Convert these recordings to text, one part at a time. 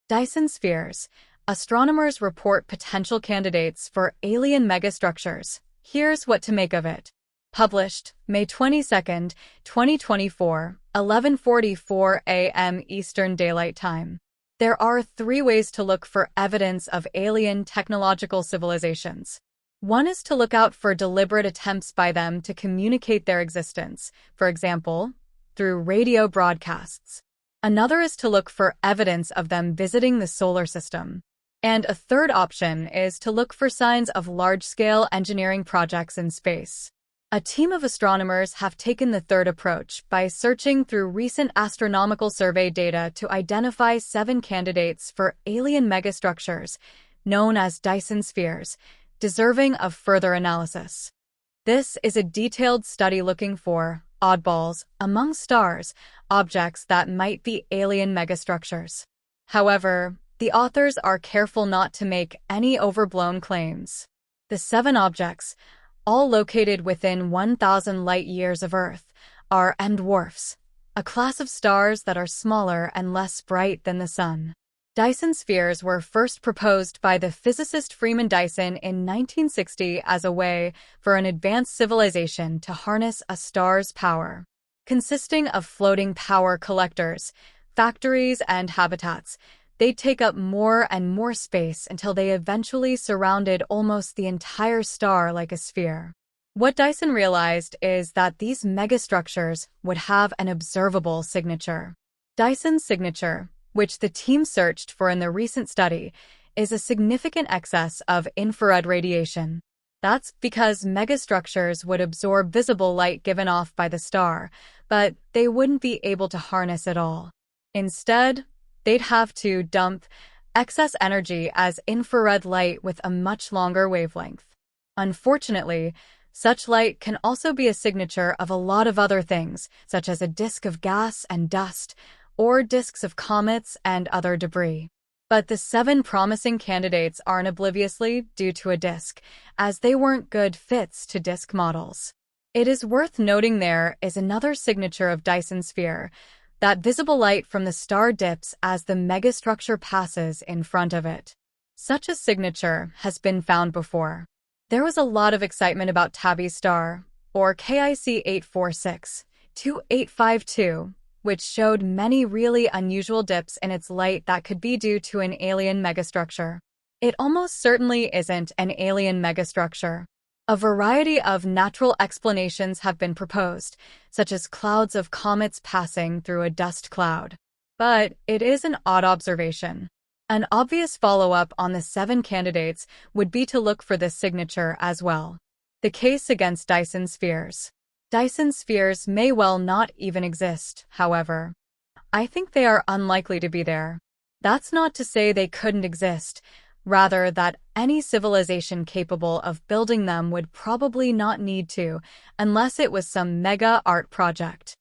Dyson Spheres. Astronomers report potential candidates for alien megastructures. Here's what to make of it. Published May 22, 2024, 11:44 a.m. Eastern Daylight Time. There are 3 ways to look for evidence of alien technological civilizations. One is to look out for deliberate attempts by them to communicate their existence, for example, through radio broadcasts. Another is to look for evidence of them visiting the solar system. And a third option is to look for signs of large-scale engineering projects in space. A team of astronomers have taken the third approach by searching through recent astronomical survey data to identify 7 candidates for alien megastructures, known as Dyson Spheres, deserving of further analysis. This is a detailed study looking for oddballs among stars, objects that might be alien megastructures. However, the authors are careful not to make any overblown claims. The 7 objects, all located within 1,000 light-years of Earth, are M-dwarfs, a class of stars that are smaller and less bright than the Sun. Dyson spheres were first proposed by the physicist Freeman Dyson in 1960 as a way for an advanced civilization to harness a star's power. Consisting of floating power collectors, factories, and habitats, they'd take up more and more space until they eventually surrounded almost the entire star like a sphere. What Dyson realized is that these megastructures would have an observable signature. Dyson's signature, which the team searched for in the recent study, is a significant excess of infrared radiation. That's because megastructures would absorb visible light given off by the star, but they wouldn't be able to harness it all. Instead, they'd have to dump excess energy as infrared light with a much longer wavelength. Unfortunately, such light can also be a signature of a lot of other things, such as a disk of gas and dust, or disks of comets and other debris. But the 7 promising candidates aren't obliviously due to a disk, as they weren't good fits to disk models. It is worth noting there is another signature of Dyson Sphere, that visible light from the star dips as the megastructure passes in front of it. Such a signature has been found before. There was a lot of excitement about Tabby's star, or KIC 846-2852, which showed many really unusual dips in its light that could be due to an alien megastructure. It almost certainly isn't an alien megastructure. A variety of natural explanations have been proposed, such as clouds of comets passing through a dust cloud. But it is an odd observation. An obvious follow-up on the 7 candidates would be to look for this signature as well. The case against Dyson spheres. Dyson spheres may well not even exist, however. I think they are unlikely to be there. That's not to say they couldn't exist, rather that any civilization capable of building them would probably not need to, unless it was some mega art project.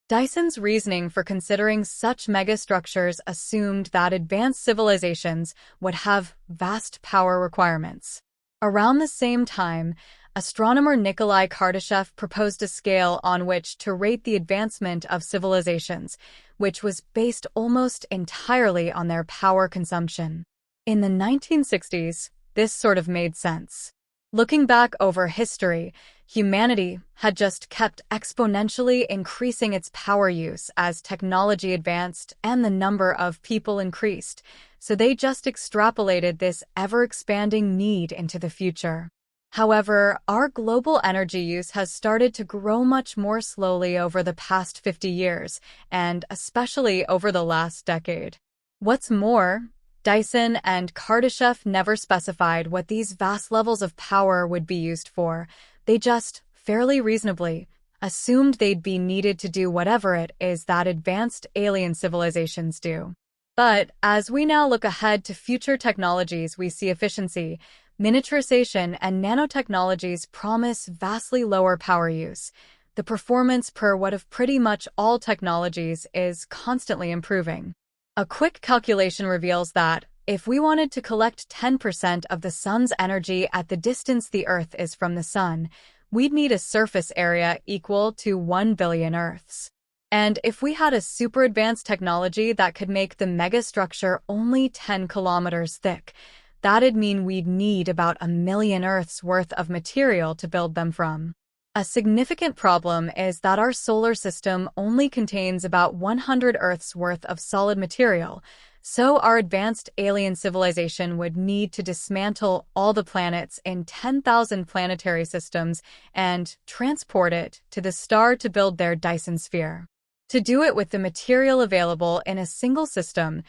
Dyson's reasoning for considering such megastructures assumed that advanced civilizations would have vast power requirements. Around the same time, astronomer Nikolai Kardashev proposed a scale on which to rate the advancement of civilizations, which was based almost entirely on their power consumption. In the 1960s, this sort of made sense. Looking back over history, humanity had just kept exponentially increasing its power use as technology advanced and the number of people increased, so they just extrapolated this ever-expanding need into the future. However, our global energy use has started to grow much more slowly over the past 50 years, and especially over the last decade. What's more, Dyson and Kardashev never specified what these vast levels of power would be used for. They just, fairly reasonably, assumed they'd be needed to do whatever it is that advanced alien civilizations do. But as we now look ahead to future technologies, we see efficiency, miniaturization, and nanotechnologies promise vastly lower power use. The performance per watt of pretty much all technologies is constantly improving. A quick calculation reveals that, if we wanted to collect 10% of the sun's energy at the distance the Earth is from the sun, we'd need a surface area equal to 1 billion Earths. And if we had a super advanced technology that could make the megastructure only 10 kilometers thick, that'd mean we'd need about 1 million Earths worth of material to build them from. A significant problem is that our solar system only contains about 100 Earths worth of solid material, so our advanced alien civilization would need to dismantle all the planets in 10,000 planetary systems and transport it to the star to build their Dyson Sphere. To do it with the material available in a single system,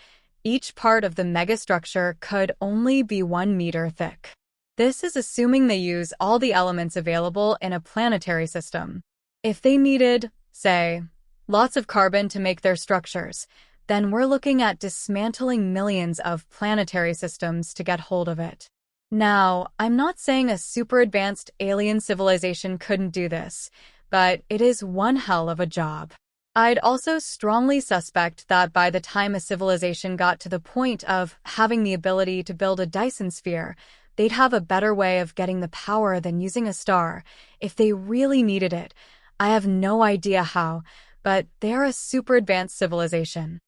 each part of the megastructure could only be 1 meter thick. This is assuming they use all the elements available in a planetary system. If they needed, say, lots of carbon to make their structures, then we're looking at dismantling millions of planetary systems to get hold of it. Now, I'm not saying a super advanced alien civilization couldn't do this, but it is one hell of a job. I'd also strongly suspect that by the time a civilization got to the point of having the ability to build a Dyson Sphere, they'd have a better way of getting the power than using a star, if they really needed it. I have no idea how, but they're a super advanced civilization.